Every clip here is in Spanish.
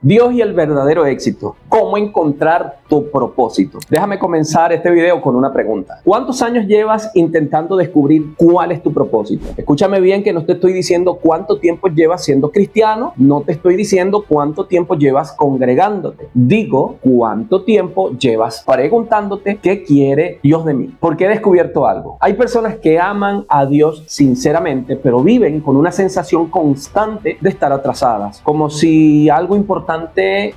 Dios y el verdadero éxito. ¿Cómo encontrar tu propósito? Déjame comenzar este video con una pregunta. ¿Cuántos años llevas intentando descubrir cuál es tu propósito? Escúchame bien, que no te estoy diciendo cuánto tiempo llevas siendo cristiano, no te estoy diciendo cuánto tiempo llevas congregándote. Digo, cuánto tiempo llevas preguntándote qué quiere Dios de mí. Porque he descubierto algo. Hay personas que aman a Dios sinceramente, pero viven con una sensación constante de estar atrasadas, como si algo importante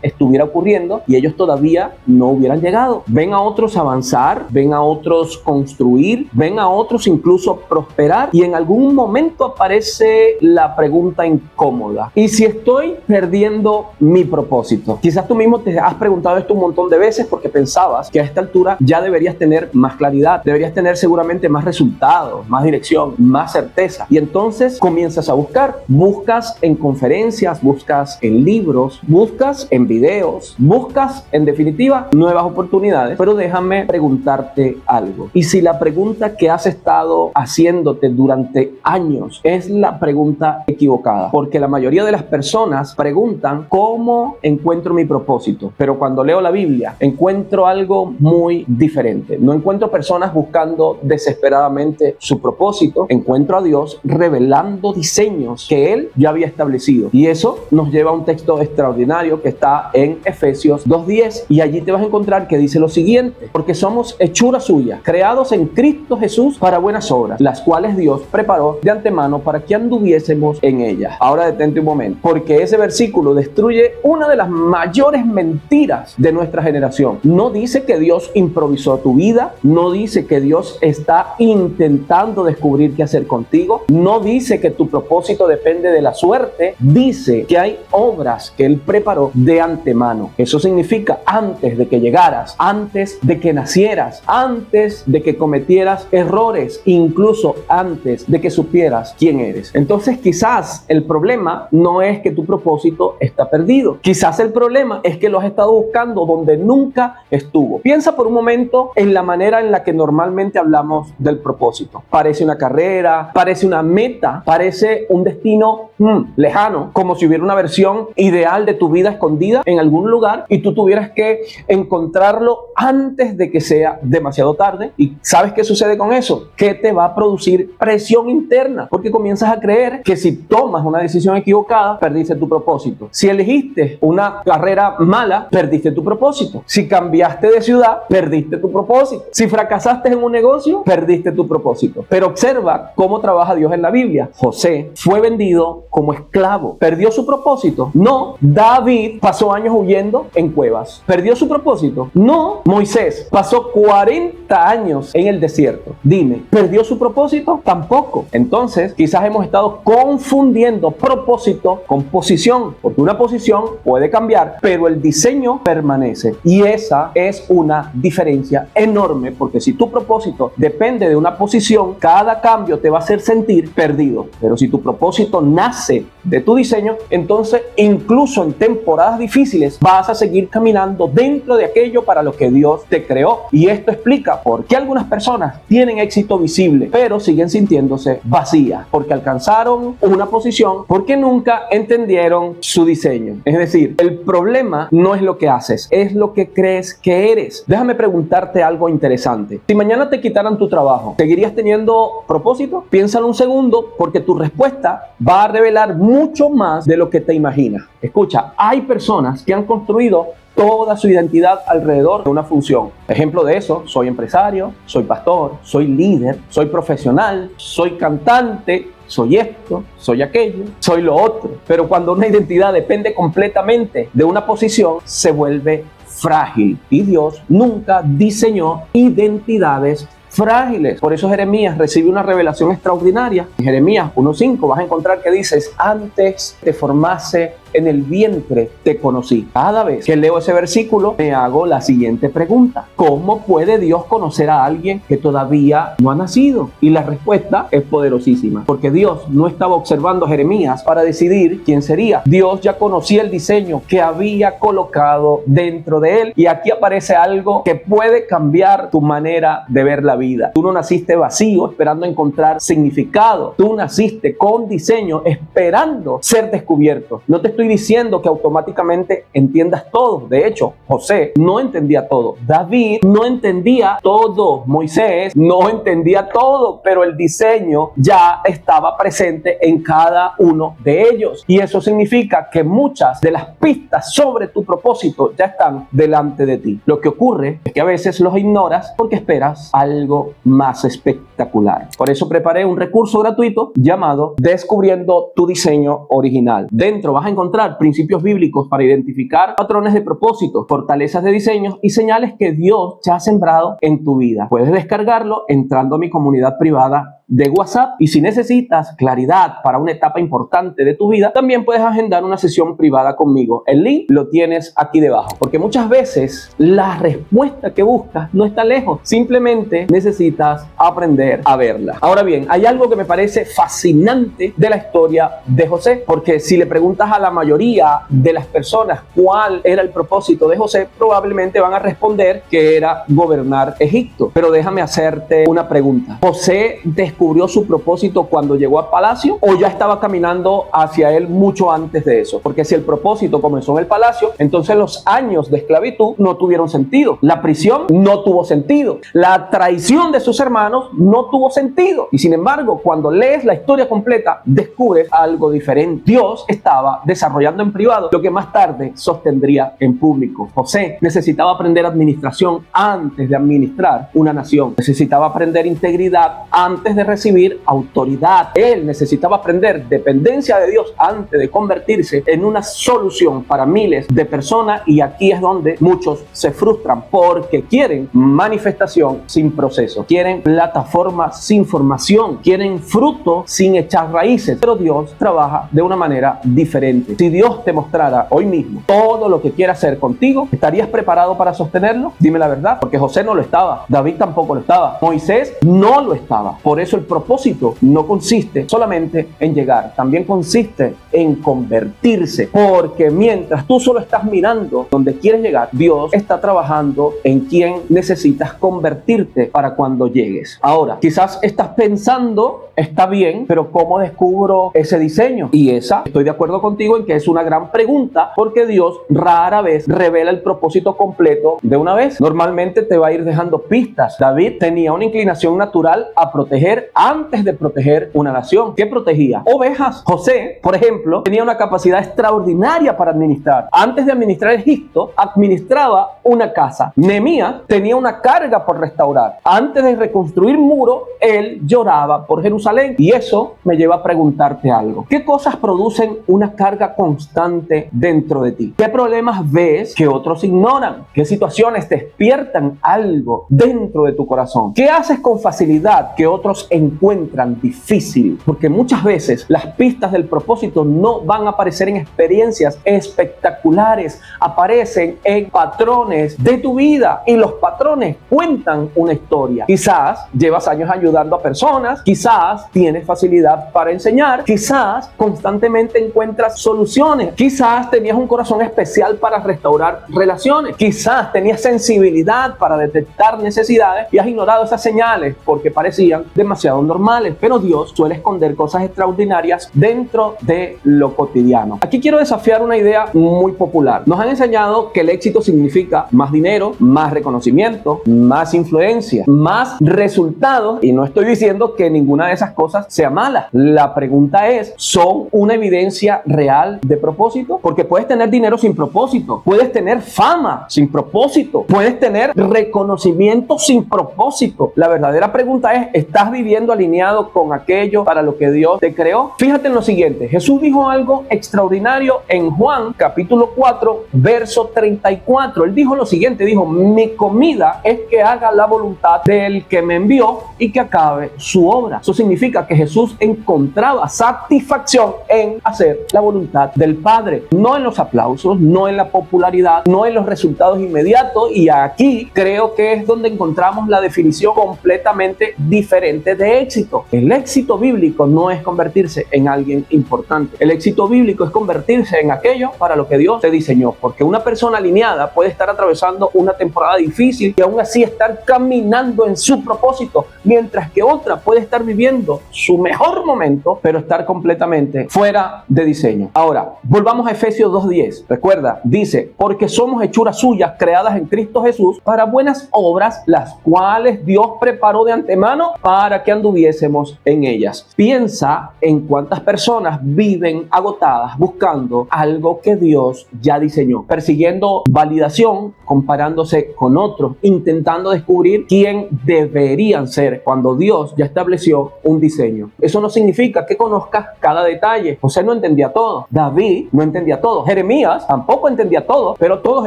estuviera ocurriendo y ellos todavía no hubieran llegado. Ven a otros avanzar, ven a otros construir, ven a otros incluso prosperar, y en algún momento aparece la pregunta incómoda: ¿y si estoy perdiendo mi propósito? Quizás tú mismo te has preguntado esto un montón de veces porque pensabas que a esta altura ya deberías tener más claridad, deberías tener seguramente más resultados, más dirección, más certeza, y entonces comienzas a buscas en conferencias, buscas en libros, buscas en videos, buscas en definitiva nuevas oportunidades. Pero déjame preguntarte algo: ¿y si la pregunta que has estado haciéndote durante años es la pregunta equivocada? Porque la mayoría de las personas preguntan ¿cómo encuentro mi propósito? Pero cuando leo la Biblia encuentro algo muy diferente. No encuentro personas buscando desesperadamente su propósito, encuentro a Dios revelando diseños que Él ya había establecido. Y eso nos lleva a un texto extraordinario que está en Efesios 2:10, y allí te vas a encontrar que dice lo siguiente: porque somos hechura suya, creados en Cristo Jesús para buenas obras, las cuales Dios preparó de antemano para que anduviésemos en ellas. Ahora detente un momento, porque ese versículo destruye una de las mayores mentiras de nuestra generación. No dice que Dios improvisó tu vida, no dice que Dios está intentando descubrir qué hacer contigo, no dice que tu propósito depende de la suerte, dice que hay obras que Él preparó de antemano. Eso significa antes de que llegaras, antes de que nacieras, antes de que cometieras errores, incluso antes de que supieras quién eres. Entonces quizás el problema no es que tu propósito está perdido, quizás el problema es que lo has estado buscando donde nunca estuvo. Piensa por un momento en la manera en la que normalmente hablamos del propósito. Parece una carrera, parece una meta, parece un destino lejano, como si hubiera una versión ideal de tu vida escondida en algún lugar y tú tuvieras que encontrarlo antes de que sea demasiado tarde. ¿Y sabes qué sucede con eso? Que te va a producir presión interna, porque comienzas a creer que si tomas una decisión equivocada, perdiste tu propósito. Si elegiste una carrera mala, perdiste tu propósito. Si cambiaste de ciudad, perdiste tu propósito. Si fracasaste en un negocio, perdiste tu propósito. Pero observa cómo trabaja Dios en la Biblia. José fue vendido como esclavo. ¿Perdió su propósito? No. David pasó años huyendo en cuevas. ¿Perdió su propósito? No. Moisés pasó 40 años en el desierto. Dime, ¿perdió su propósito? Tampoco. Entonces, quizás hemos estado confundiendo propósito con posición, porque una posición puede cambiar, pero el diseño permanece. Y esa es una diferencia enorme, porque si tu propósito depende de una posición, cada cambio te va a hacer sentir perdido. Pero si tu propósito nace de tu diseño, entonces incluso en temporadas difíciles vas a seguir caminando dentro de aquello para lo que Dios te creó. Y esto explica por qué algunas personas tienen éxito visible, pero siguen sintiéndose vacías, porque alcanzaron una posición, porque nunca entendieron su diseño. Es decir, el problema no es lo que haces, es lo que crees que eres. Déjame preguntarte algo interesante. Si mañana te quitaran tu trabajo, ¿seguirías teniendo propósito? Piénsalo un segundo, porque tu respuesta va a revelar mucho más de lo que te imaginas. Escucha, hay personas que han construido toda su identidad alrededor de una función. Ejemplo de eso: soy empresario, soy pastor, soy líder, soy profesional, soy cantante, soy esto, soy aquello, soy lo otro. Pero cuando una identidad depende completamente de una posición, se vuelve frágil. Y Dios nunca diseñó identidades frágiles. Por eso Jeremías recibe una revelación extraordinaria. En Jeremías 1:5 vas a encontrar que dices: antes te formase en el vientre te conocí. Cada vez que leo ese versículo me hago la siguiente pregunta: ¿cómo puede Dios conocer a alguien que todavía no ha nacido? Y la respuesta es poderosísima, porque Dios no estaba observando a Jeremías para decidir quién sería. Dios ya conocía el diseño que había colocado dentro de él. Y aquí aparece algo que puede cambiar tu manera de ver la vida. Tú no naciste vacío esperando encontrar significado. Tú naciste con diseño esperando ser descubierto. No te estoy estoy diciendo que automáticamente entiendas todo. De hecho, José no entendía todo. David no entendía todo. Moisés no entendía todo, pero el diseño ya estaba presente en cada uno de ellos. Y eso significa que muchas de las pistas sobre tu propósito ya están delante de ti. Lo que ocurre es que a veces los ignoras porque esperas algo más espectacular. Por eso preparé un recurso gratuito llamado Descubriendo tu diseño original. Dentro vas a encontrar principios bíblicos para identificar patrones de propósito, fortalezas de diseño y señales que Dios ya ha sembrado en tu vida. Puedes descargarlo entrando a mi comunidad privada de WhatsApp, y si necesitas claridad para una etapa importante de tu vida, también puedes agendar una sesión privada conmigo. El link lo tienes aquí debajo, porque muchas veces la respuesta que buscas no está lejos, simplemente necesitas aprender a verla. Ahora bien, hay algo que me parece fascinante de la historia de José, porque si le preguntas a la mayoría de las personas cuál era el propósito de José, probablemente van a responder que era gobernar Egipto. Pero déjame hacerte una pregunta. ¿José descubrió su propósito cuando llegó al palacio o ya estaba caminando hacia él mucho antes de eso? Porque si el propósito comenzó en el palacio, entonces los años de esclavitud no tuvieron sentido. La prisión no tuvo sentido. La traición de sus hermanos no tuvo sentido. Y sin embargo, cuando lees la historia completa, descubres algo diferente. Dios estaba desarrollando en privado lo que más tarde sostendría en público. José necesitaba aprender administración antes de administrar una nación. Necesitaba aprender integridad antes de recibir autoridad. Él necesitaba aprender dependencia de Dios antes de convertirse en una solución para miles de personas, y aquí es donde muchos se frustran porque quieren manifestación sin proceso, quieren plataforma sin formación, quieren fruto sin echar raíces, pero Dios trabaja de una manera diferente. Si Dios te mostrara hoy mismo todo lo que quiere hacer contigo, ¿estarías preparado para sostenerlo? Dime la verdad, porque José no lo estaba, David tampoco lo estaba, Moisés no lo estaba. Por eso el propósito no consiste solamente en llegar, también consiste en convertirse, porque mientras tú solo estás mirando donde quieres llegar, Dios está trabajando en quien necesitas convertirte para cuando llegues. Ahora, quizás estás pensando, está bien, pero ¿cómo descubro ese diseño? Y estoy de acuerdo contigo en que es una gran pregunta, porque Dios rara vez revela el propósito completo de una vez. Normalmente te va a ir dejando pistas. David tenía una inclinación natural a proteger antes de proteger una nación. ¿Qué protegía? Ovejas. José, por ejemplo, tenía una capacidad extraordinaria para administrar. Antes de administrar Egipto, administraba una casa. Nehemías tenía una carga por restaurar. Antes de reconstruir muro, él lloraba por Jerusalén. Y eso me lleva a preguntarte algo. ¿Qué cosas producen una carga constante dentro de ti? ¿Qué problemas ves que otros ignoran? ¿Qué situaciones despiertan algo dentro de tu corazón? ¿Qué haces con facilidad que otros encuentran difícil? Porque muchas veces las pistas del propósito no van a aparecer en experiencias espectaculares, aparecen en patrones de tu vida, y los patrones cuentan una historia. Quizás llevas años ayudando a personas, quizás tienes facilidad para enseñar, quizás constantemente encuentras soluciones, quizás tenías un corazón especial para restaurar relaciones, quizás tenías sensibilidad para detectar necesidades y has ignorado esas señales porque parecían demasiado normales, pero Dios suele esconder cosas extraordinarias dentro de lo cotidiano. Aquí quiero desafiar una idea muy popular. Nos han enseñado que el éxito significa más dinero, más reconocimiento, más influencia, más resultados, y no estoy diciendo que ninguna de esas cosas sea mala. La pregunta es, ¿son una evidencia real de propósito? Porque puedes tener dinero sin propósito, puedes tener fama sin propósito, puedes tener reconocimiento sin propósito. La verdadera pregunta es, ¿estás viviendo alineado con aquello para lo que Dios te creó? Fíjate en lo siguiente, Jesús dijo algo extraordinario en Juan capítulo 4 verso 34. Él dijo lo siguiente, dijo: mi comida es que haga la voluntad del que me envió y que acabe su obra. Eso significa que Jesús encontraba satisfacción en hacer la voluntad del Padre, no en los aplausos, no en la popularidad, no en los resultados inmediatos. Y aquí creo que es donde encontramos la definición completamente diferente de éxito. El éxito bíblico no es convertirse en alguien importante. El éxito bíblico es convertirse en aquello para lo que Dios te diseñó, porque una persona alineada puede estar atravesando atravesando una temporada difícil y aún así estar caminando en su propósito, mientras que otra puede estar viviendo su mejor momento, pero estar completamente fuera de diseño. Ahora, volvamos a Efesios 2:10. Recuerda, dice, porque somos hechuras suyas, creadas en Cristo Jesús, para buenas obras, las cuales Dios preparó de antemano para que anduviésemos en ellas. Piensa en cuántas personas viven agotadas buscando algo que Dios ya diseñó, persiguiendo validación, comparándose con otros, intentando descubrir quién deberían ser cuando Dios ya estableció un diseño. Eso no significa que conozcas cada detalle. José no entendía todo, David no entendía todo, Jeremías tampoco entendía todo, pero todos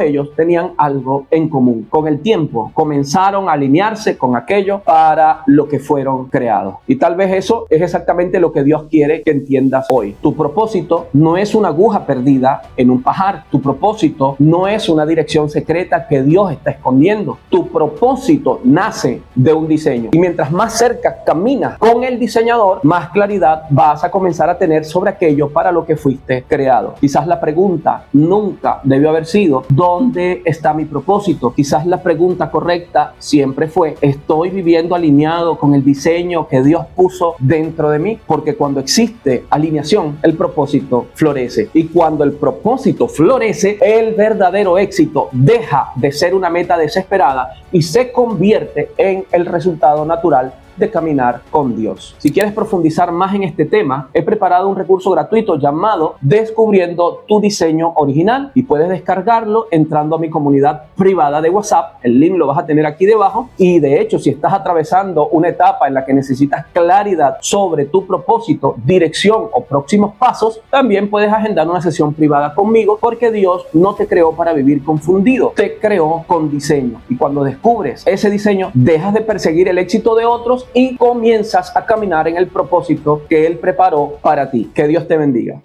ellos tenían algo en común. Con el tiempo comenzaron a alinearse con aquello para lo que fueron creados. Y tal vez eso es exactamente lo que Dios quiere que entiendas hoy. Tu propósito no es una aguja perdida en un pajar. Tu propósito no es una dirección secreta que Dios está escondiendo. Tu propósito nace de un diseño. Y mientras más cerca caminas con el diseñador, más claridad vas a comenzar a tener sobre aquello para lo que fuiste creado. Quizás la pregunta nunca debió haber sido ¿dónde está mi propósito? Quizás la pregunta correcta siempre fue ¿estoy viviendo alineado con el diseño que Dios puso dentro de mí? Porque cuando existe alineación, el propósito florece. Y cuando el propósito florece, el verdadero éxito deja de ser una meta desesperada y se convierte en el resultado natural de caminar con Dios. Si quieres profundizar más en este tema, he preparado un recurso gratuito llamado Descubriendo tu Diseño Original y puedes descargarlo entrando a mi comunidad privada de WhatsApp. El link lo vas a tener aquí debajo y de hecho si estás atravesando una etapa en la que necesitas claridad sobre tu propósito, dirección o próximos pasos, también puedes agendar una sesión privada conmigo porque Dios no te creó para vivir confundido, te creó con diseño y cuando descubres ese diseño dejas de perseguir el éxito de otros y comienzas a caminar en el propósito que Él preparó para ti. Que Dios te bendiga.